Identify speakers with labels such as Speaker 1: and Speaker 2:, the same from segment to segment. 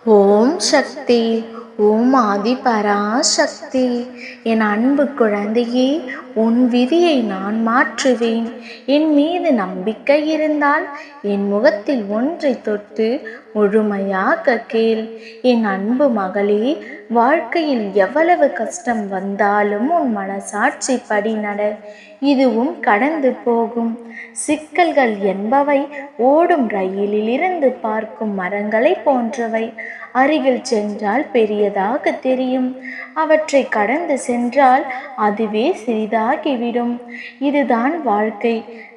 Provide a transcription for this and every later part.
Speaker 1: ஓம் சக்தி. ஓம் ஆதி பராசக்தி. என் அன்பு குழந்தையே, உன் விதியை நான் மாற்றுவேன். என் மீது நம்பிக்கை இருந்தால் என் முகத்தில் ஒன்றை தொட்டு முழுமையாக கேள். என் அன்பு மகளே, வாழ்க்கையில் எவ்வளவு கஷ்டம் வந்தாலும் உன் மனசாட்சி படி நட. இதுவும் கடந்து போகும். சிக்கல்கள் என்பவை ஓடும் ரயிலில் இருந்து பார்க்கும் மரங்களை போன்றவை. அருகில் சென்றால் பெரியதாக தெரியும், அவற்றை கடந்து சென்றால் அதுவே சிறிதாகிவிடும். இதுதான் வாழ்க்கை.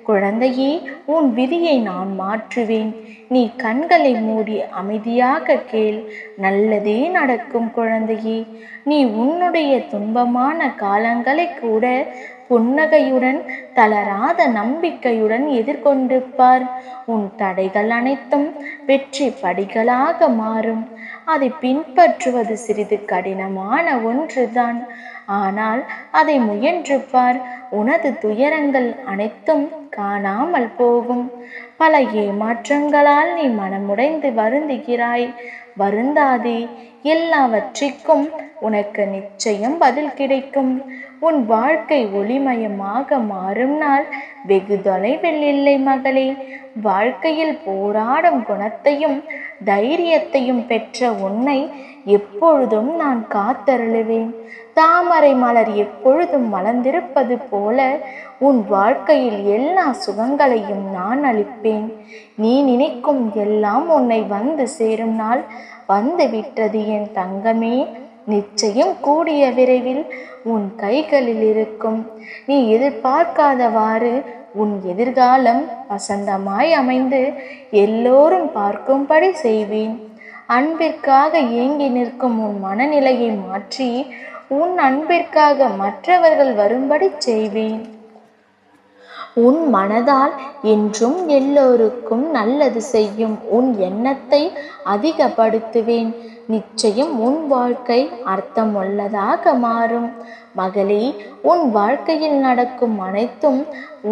Speaker 1: குழந்தையே, உன் விதியை நான் மாற்றுவேன். நீ கண்களை மூடி அமைதியாக கேள். நல்லதே நடக்கும் குழந்தையே. நீ உன்னுடைய துன்பமான காலங்களை கூட புன்னகையுடன், தளராத நம்பிக்கையுடன் எதிர்கொண்டு பார். உன் தடைகள் அனைத்தும் வெற்றி படிகளாக மாறும். அதை பின்பற்றுவது சிறிது கடினமான ஒன்றுதான். ஆனால் அதை முயன்று பார். உனது துயரங்கள் அனைத்தும் காணாமல் போகும். பல ஏமாற்றங்களால் நீ மனமுடைந்து வருந்துகிறாய். வருந்தாதே, எல்லாவற்றிற்கும் உனக்கு நிச்சயம் பதில் கிடைக்கும். உன் வாழ்க்கை ஒளிமயமாக மாறும் நாள் வெகு தொலைவில் இல்லை மகளே. வாழ்க்கையில் போராடும் குணத்தையும் தைரியத்தையும் பெற்ற உன்னை எப்பொழுதும் நான் காத்தருளுவேன். தாமரை மலர் எப்பொழுதும் மலர்ந்திருப்பது போல உன் வாழ்க்கையில் எல்லா சுகங்களையும் நான் அளிப்பேன். நீ நினைக்கும் எல்லாம் உன்னை வந்து சேரும் நாள் வந்து விட்டது என் தங்கமே. நிச்சயம் கூடிய விரைவில் உன் கைகளில் இருக்கும். நீ எதிர்பார்க்காதவாறு உன் எதிர்காலம் வசந்தமாய் அமைந்து எல்லோரும் பார்க்கும்படி செய்வேன். அன்பிற்காக ஏங்கி நிற்கும் உன் மனநிலையை மாற்றி உன் அன்பிற்காக மற்றவர்கள் வரும்படி செய்வேன். உன் மனதால் என்றும் எல்லோருக்கும் நல்லது செய்யும் உன் எண்ணத்தை அதிகப்படுத்துவேன். நிச்சயம் உன் வாழ்க்கை அர்த்தமுள்ளதாக மாறும். மகளே, உன் வாழ்க்கையில் நடக்கும் அனைத்தும்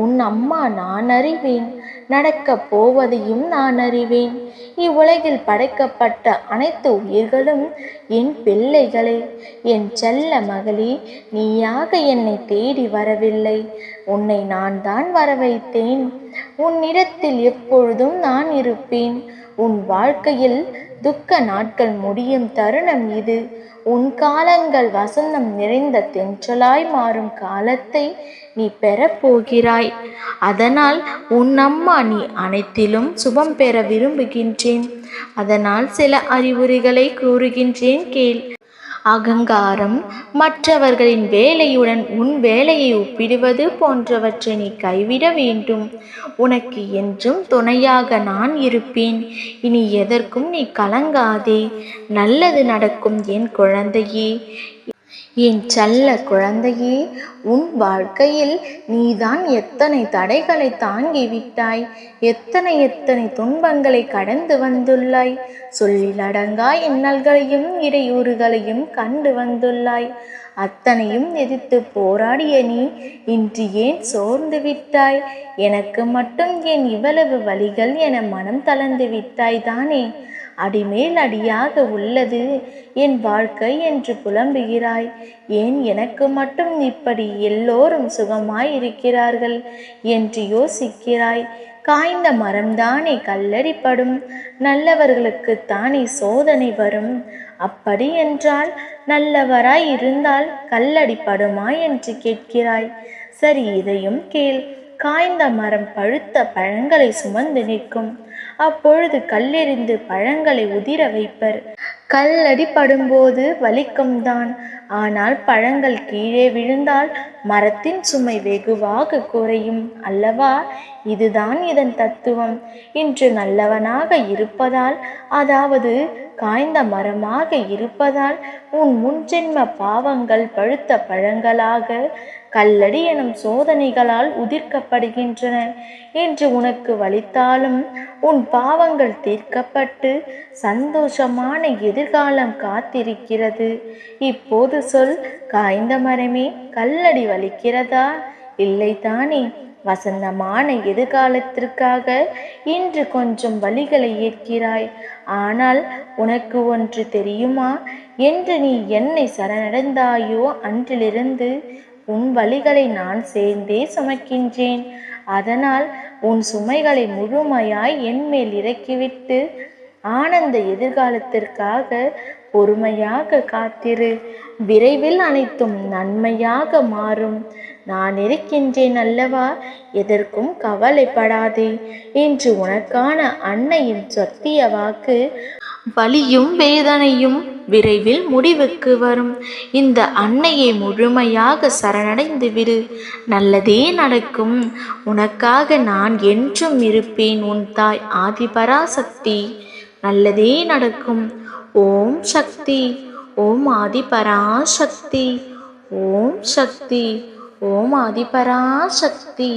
Speaker 1: உன் அம்மா நான் அறிவேன். நடக்கப் போவதையும் நான் அறிவேன். இவ்வுலகில் படைக்கப்பட்ட அனைத்து உயிர்களும் என் பிள்ளைகளே. என் செல்ல மகளே, நீயாக என்னை தேடி வரவில்லை, உன்னை நான் தான் வர வைத்தேன். உன்னிடத்தில் எப்பொழுதும் நான் இருப்பேன். உன் வாழ்க்கையில் துக்க நாட்கள் முடியும் தருணம் இது. உன் காலங்கள் வசந்தம் நிறைந்த தென்றலாய் மாறும் காலத்தை நீ பெறப்போகிறாய். அதனால் உன் அம்மா நீ அனைத்திலும் சுபம் பெற விரும்புகின்றேன். அதனால் சில அறிவுரைகளை கூறுகின்றேன் கேள். அகங்காரம், மற்றவர்களின் வேலையுடன் உன் வேலையை ஒப்பிடுவது போன்றவற்றை நீ கைவிட வேண்டும். உனக்கு என்றும் துணையாக நான் இருப்பேன். இனி எதற்கும் நீ கலங்காதே. நல்லது நடக்கும் என் குழந்தையே. என் செல்ல குழந்தையே, உன் வாழ்க்கையில் நீதான் எத்தனை தடைகளை தாங்கிவிட்டாய், எத்தனை துன்பங்களை கடந்து வந்துள்ளாய். சொல்லிலடங்கா இன்னல்களையும் இடையூறுகளையும் கண்டு வந்துள்ளாய். அத்தனையும் எதிர்த்து போராடிய நீ இன்று ஏன் சோர்ந்து விட்டாய்? எனக்கு மட்டும் ஏன் இவ்வளவு வலிகள் என மனம் தளர்ந்து விட்டாய் தானே? அடிமேல் அடியாக உள்ளது என் வாழ்க்கை என்று புலம்புகிறாய். ஏன் எனக்கு மட்டும் இப்படி எல்லோரும் சுகமாய் இருக்கிறார்கள் என்று யோசிக்கிறாய். காய்ந்த மரம்தானே கல்லடிப்படும், நல்லவர்களுக்கு தானே சோதனை வரும். அப்படி என்றால் நல்லவராய் இருந்தால் கல்லடிப்படுமா என்று கேட்கிறாய். சரி, இதையும் கேள். காய்ந்த மரம் பழுத்த பழங்களை சுமந்து நிற்கும். அப்பொழுது கல்லெறிந்து பழங்களை உதிர வைப்பர். கல்லடி படும்போது வலிக்கும் தான், ஆனால் பழங்கள் கீழே விழுந்தால் மரத்தின் சுமை வெகுவாக குறையும் அல்லவா? இதுதான் இதன் தத்துவம். இன்று நல்லவனாக இருப்பதால், அதாவது காய்ந்த மரமாக இருப்பதால் உன் முன்ஜென்ம பாவங்கள் பழுத்த பழங்களாக கல்லடி எனும் சோதனைகளால் உதிர்க்கப்படுகின்றன என்று உனக்கு வலித்தாலும் உன் பாவங்கள் தீர்க்கப்பட்டு சந்தோஷமான எதிர்காலம் காத்திருக்கிறது. இப்போது சொல், காய்ந்த மரமே, கல்லடி வலிக்கிறதா? இல்லை தானே? வசந்தமான எதிர்காலத்திற்காக இன்று கொஞ்சம் வலிகளை ஏற்கிறாய். ஆனால் உனக்கு ஒன்று தெரியுமா? என்று நீ என்னை சரணடைந்தாயோ அன்றிலிருந்து உன் வலிகளை நான் சேர்ந்தே சுமக்கின்றேன். அதனால் உன் சுமைகளை முழுமையாய் என்மேல் இறக்கிவிட்டு ஆனந்த எதிர்காலத்திற்காக பொறுமையாக காத்திரு. விரைவில் அனைத்தும் நன்மையாக மாறும். நான் இருக்கின்றேன் அல்லவா, எதற்கும் கவலைப்படாதே என்று உனக்கான அன்னையின் சத்திய வாக்கு. வலியும் வேதனையும் விரைவில் முடிவுக்கு வரும். இந்த அன்னையை முழுமையாக சரணடைந்து விடு, நல்லதே நடக்கும். உனக்காக நான் என்றும் இருப்பேன். உன் தாய் ஆதிபராசக்தி. நல்லதே நடக்கும். ஓம் சக்தி. ஓம் ஆதிபராசக்தி. ஓம் சக்தி. ஓம் ஆதிபராசக்தி.